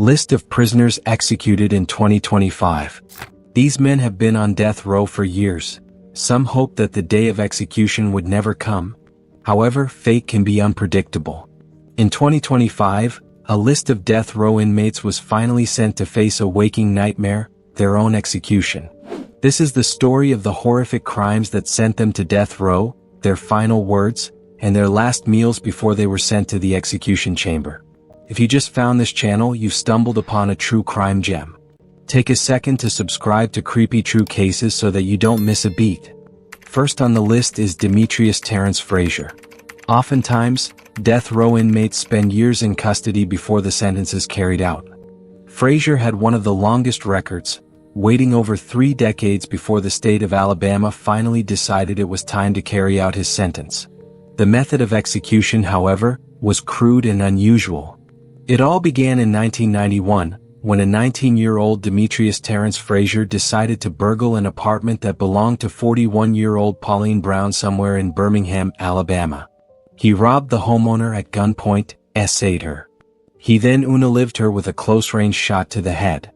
List of prisoners executed in 2025. These men have been on death row for years. Some hoped that the day of execution would never come. However, fate can be unpredictable. In 2025, a list of death row inmates was finally sent to face a waking nightmare, their own execution. This is the story of the horrific crimes that sent them to death row, their final words, and their last meals before they were sent to the execution chamber. If you just found this channel, you've stumbled upon a true crime gem. Take a second to subscribe to Creepy True Cases so that you don't miss a beat. First on the list is Demetrius Terrence Frazier. Oftentimes, death row inmates spend years in custody before the sentence is carried out. Frazier had one of the longest records, waiting over 3 decades before the state of Alabama finally decided it was time to carry out his sentence. The method of execution, however, was crude and unusual. It all began in 1991, when a 19-year-old Demetrius Terrence Frazier decided to burgle an apartment that belonged to 41-year-old Pauline Brown somewhere in Birmingham, Alabama. He robbed the homeowner at gunpoint, SA'd her. He then unalived her with a close-range shot to the head.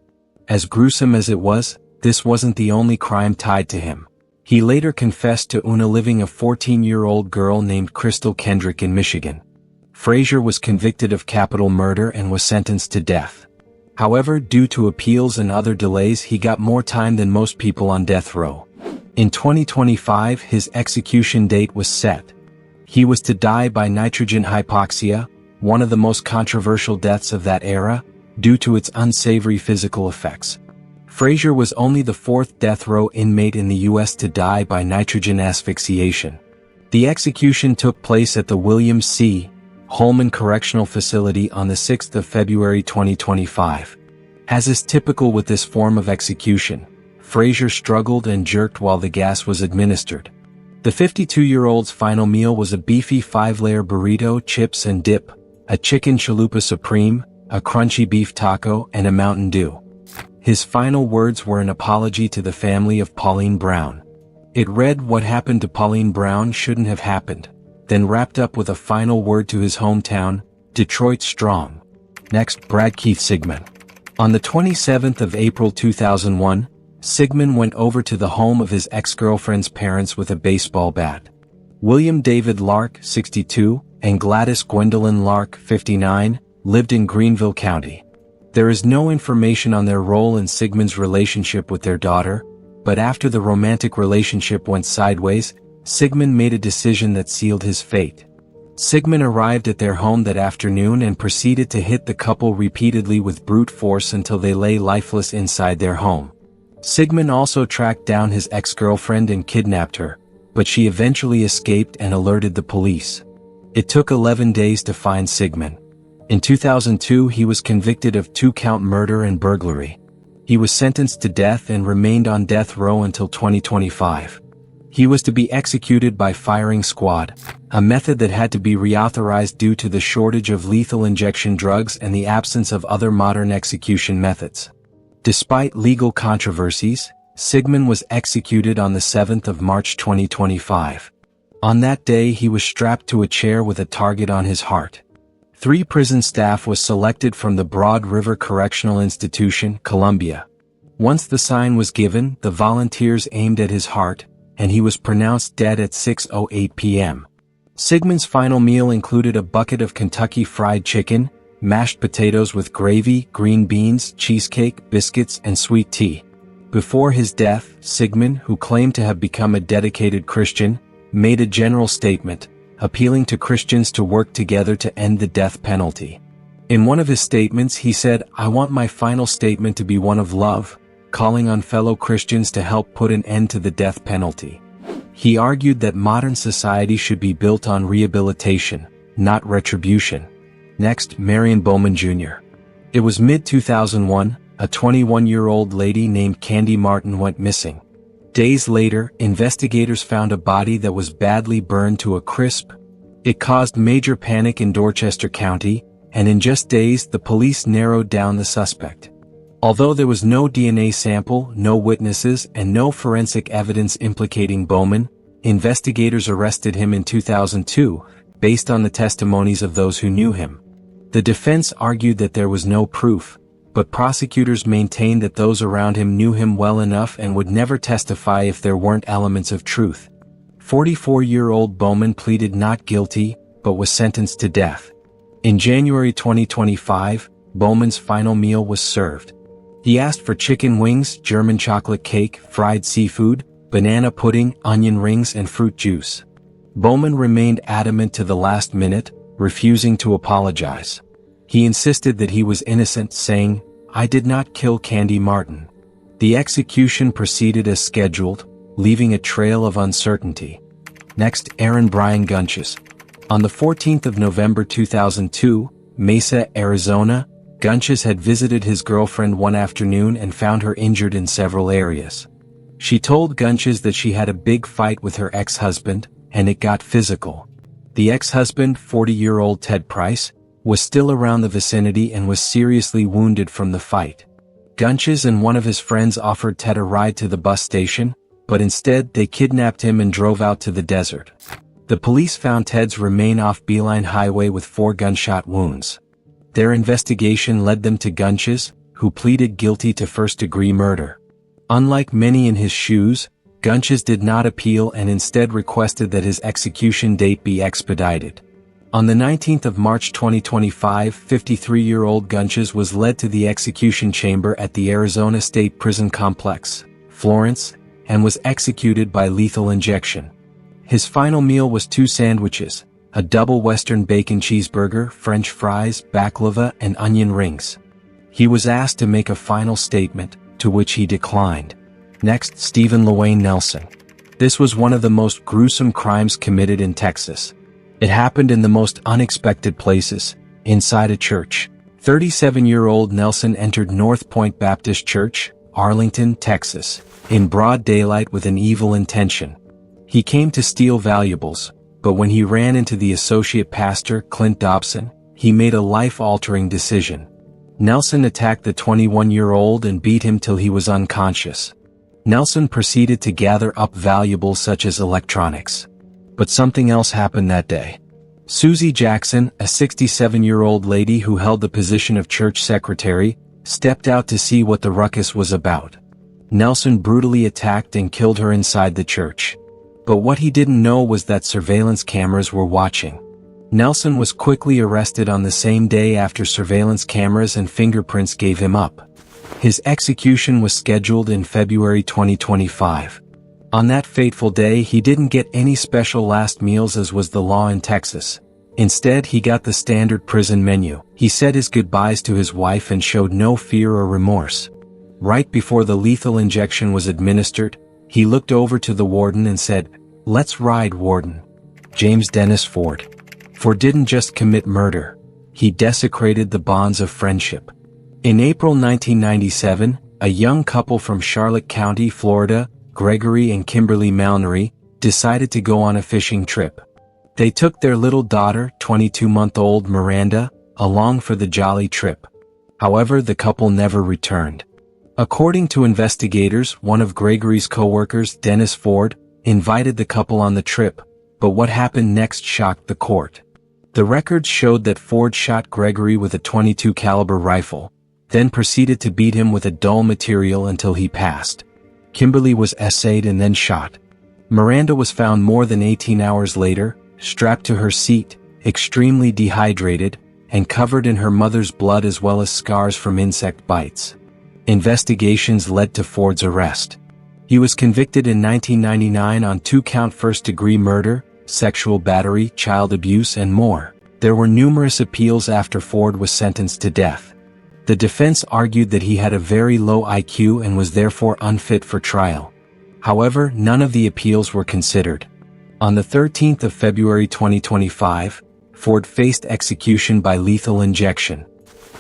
As gruesome as it was, this wasn't the only crime tied to him. He later confessed to unaliving a 14-year-old girl named Crystal Kendrick in Michigan. Frazier was convicted of capital murder and was sentenced to death. However, due to appeals and other delays, he got more time than most people on death row. In 2025, his execution date was set. He was to die by nitrogen hypoxia, one of the most controversial deaths of that era, due to its unsavory physical effects. Frazier was only the 4th death row inmate in the U.S. to die by nitrogen asphyxiation. The execution took place at the William C. Holman Correctional Facility on the 6th of February 2025. As is typical with this form of execution, Frazier struggled and jerked while the gas was administered. The 52-year-old's final meal was a beefy 5-layer burrito, chips and dip, a chicken chalupa supreme, a crunchy beef taco, and a Mountain Dew. His final words were an apology to the family of Pauline Brown. It read, "What happened to Pauline Brown shouldn't have happened," then wrapped up with a final word to his hometown, Detroit strong. Next, Brad Keith Sigmund. On the 27th of April 2001, Sigmund went over to the home of his ex-girlfriend's parents with a baseball bat. William David Lark, 62, and Gladys Gwendolyn Lark, 59, lived in Greenville County. There is no information on their role in Sigmund's relationship with their daughter, but after the romantic relationship went sideways, Sigmund made a decision that sealed his fate. Sigmund arrived at their home that afternoon and proceeded to hit the couple repeatedly with brute force until they lay lifeless inside their home. Sigmund also tracked down his ex-girlfriend and kidnapped her, but she eventually escaped and alerted the police. It took 11 days to find Sigmund. In 2002, he was convicted of 2-count murder and burglary. He was sentenced to death and remained on death row until 2025. He was to be executed by firing squad, a method that had to be reauthorized due to the shortage of lethal injection drugs and the absence of other modern execution methods. Despite legal controversies, Sigmund was executed on the 7th of March 2025. On that day, he was strapped to a chair with a target on his heart. 3 prison staff was selected from the Broad River Correctional Institution, Columbia. Once the sign was given, the volunteers aimed at his heart, and he was pronounced dead at 6:08 p.m. Sigmund's final meal included a bucket of Kentucky Fried Chicken, mashed potatoes with gravy, green beans, cheesecake, biscuits, and sweet tea. Before his death, Sigmund, who claimed to have become a dedicated Christian, made a general statement, appealing to Christians to work together to end the death penalty. In one of his statements he said, "I want my final statement to be one of love, calling on fellow Christians to help put an end to the death penalty." He argued that modern society should be built on rehabilitation, not retribution. Next, Marion Bowman Jr. It was mid-2001, a 21-year-old lady named Candy Martin went missing. Days later, investigators found a body that was badly burned to a crisp. It caused major panic in Dorchester County, and in just days the police narrowed down the suspect. Although there was no DNA sample, no witnesses, and no forensic evidence implicating Bowman, investigators arrested him in 2002, based on the testimonies of those who knew him. The defense argued that there was no proof, but prosecutors maintained that those around him knew him well enough and would never testify if there weren't elements of truth. 44-year-old Bowman pleaded not guilty, but was sentenced to death. In January 2025, Bowman's final meal was served. He asked for chicken wings, German chocolate cake, fried seafood, banana pudding, onion rings, and fruit juice. Bowman remained adamant to the last minute, refusing to apologize. He insisted that he was innocent, saying, "I did not kill Candy Martin." The execution proceeded as scheduled, leaving a trail of uncertainty. Next, Aaron Brian Gunches. On the 14th of November 2002, Mesa, Arizona, Gunches had visited his girlfriend one afternoon and found her injured in several areas. She told Gunches that she had a big fight with her ex-husband, and it got physical. The ex-husband, 40-year-old Ted Price, was still around the vicinity and was seriously wounded from the fight. Gunches and one of his friends offered Ted a ride to the bus station, but instead they kidnapped him and drove out to the desert. The police found Ted's remains off Beeline Highway with 4 gunshot wounds. Their investigation led them to Gunches, who pleaded guilty to first-degree murder. Unlike many in his shoes, Gunches did not appeal and instead requested that his execution date be expedited. On the 19th of March 2025, 53-year-old Gunches was led to the execution chamber at the Arizona State Prison Complex, Florence, and was executed by lethal injection. His final meal was 2 sandwiches, a double Western bacon cheeseburger, French fries, baklava, and onion rings. He was asked to make a final statement, to which he declined. Next, Stephen LaWayne Nelson. This was one of the most gruesome crimes committed in Texas. It happened in the most unexpected places, inside a church. 37-year-old Nelson entered North Point Baptist Church, Arlington, Texas, in broad daylight with an evil intention. He came to steal valuables, but when he ran into the associate pastor, Clint Dobson, he made a life-altering decision. Nelson attacked the 21-year-old and beat him till he was unconscious. Nelson proceeded to gather up valuables such as electronics. But something else happened that day. Susie Jackson, a 67-year-old lady who held the position of church secretary, stepped out to see what the ruckus was about. Nelson brutally attacked and killed her inside the church. But what he didn't know was that surveillance cameras were watching. Nelson was quickly arrested on the same day after surveillance cameras and fingerprints gave him up. His execution was scheduled in February 2025. On that fateful day, he didn't get any special last meals as was the law in Texas. Instead, he got the standard prison menu. He said his goodbyes to his wife and showed no fear or remorse. Right before the lethal injection was administered, he looked over to the warden and said, "Let's ride, warden." James Dennis Ford. Ford didn't just commit murder. He desecrated the bonds of friendship. In April 1997, a young couple from Charlotte County, Florida, Gregory and Kimberly Malnery, decided to go on a fishing trip. They took their little daughter, 22-month-old Miranda, along for the jolly trip. However, the couple never returned. According to investigators, one of Gregory's co-workers, Dennis Ford, invited the couple on the trip, but what happened next shocked the court. The records showed that Ford shot Gregory with a .22 caliber rifle, then proceeded to beat him with a dull material until he passed. Kimberly was essayed and then shot. Miranda was found more than 18 hours later, strapped to her seat, extremely dehydrated, and covered in her mother's blood as well as scars from insect bites. Investigations led to Ford's arrest. He was convicted in 1999 on 2-count first-degree murder, sexual battery, child abuse, and more. There were numerous appeals after Ford was sentenced to death. The defense argued that he had a very low IQ and was therefore unfit for trial. However, none of the appeals were considered. On the 13th of February 2025, Ford faced execution by lethal injection.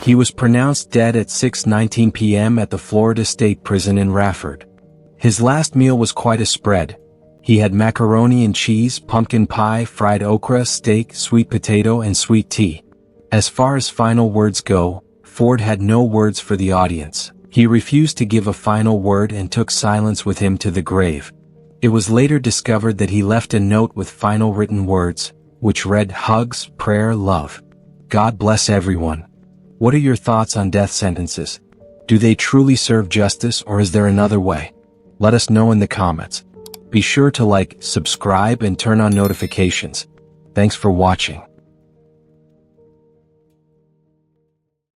He was pronounced dead at 6:19 p.m. at the Florida State Prison in Rafford. His last meal was quite a spread. He had macaroni and cheese, pumpkin pie, fried okra, steak, sweet potato, and sweet tea. As far as final words go, Ford had no words for the audience. He refused to give a final word and took silence with him to the grave. It was later discovered that he left a note with final written words, which read, "Hugs, prayer, love. God bless everyone." What are your thoughts on death sentences? Do they truly serve justice, or is there another way? Let us know in the comments. Be sure to like, subscribe, and turn on notifications. Thanks for watching.